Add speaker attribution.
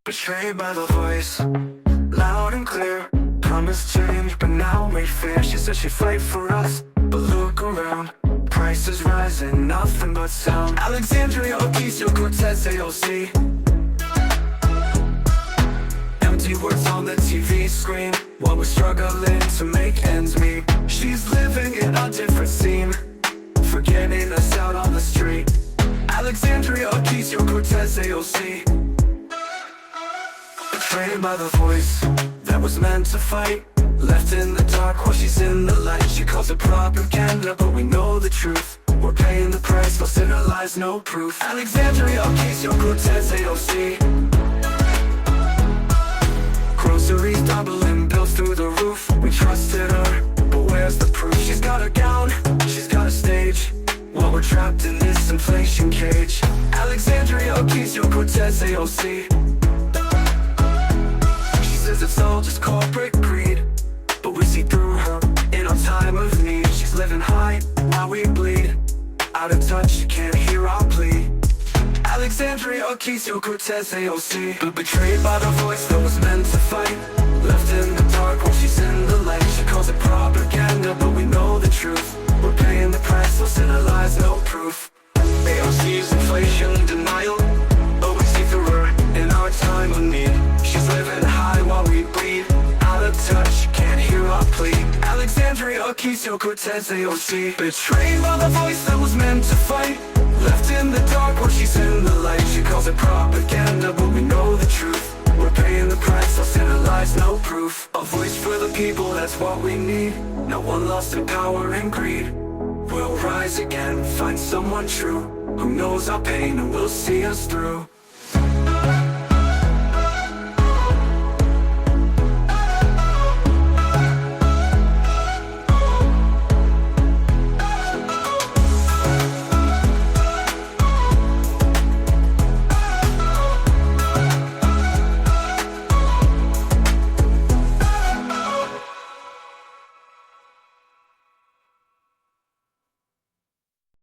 Speaker 1: Betrayed by the voice, loud and clear. Promised change, but now we fear. She said she'd fight for us, but look around. Prices rising, nothing but sound. Alexandria Ocasio-Cortez, AOC. Empty words on the TV screen while we're struggling to make ends meet. She's living in a different scene, forgetting us out on the street. Alexandria Ocasio-Cortez, AOC. Betrayed by the voice that was meant to fight, left in the dark while she's in the light. She calls it propaganda, but we know the truth. We're paying the price, no sinner lies, no proof. Alexandria Ocasio-Cortez, AOC. Groceries doubling, bills through the roof. We trusted her, but where's the proof? She's got a gown, she's got a stage, while we're trapped in this inflation cage. Alexandria Ocasio-Cortez, AOC. It's all just corporate greed, but we see through her in our time of need. She's living high while we bleed, out of touch, you can't hear our plea. Alexandria Ocasio-Cortez, AOC. But betrayed by the voice that was meant to fight, left in the dark while she's in the light. She calls it propaganda, but we know the truth. We're paying the price, no sinner lies, no proof. AOC's inflation denial, but we see through her in our time of need. She's living high while we bleed, out of touch, can't hear our plea. Alexandria Ocasio-Cortez, AOC. Betrayed by the voice that was meant to fight, left in the dark while she's in the light. She calls it propaganda, but we know the truth. We're paying the price, no sinner lies, no proof. A voice for the people, that's what we need. No one lost in power and greed. We'll rise again, find someone true, who knows our pain and will see us through.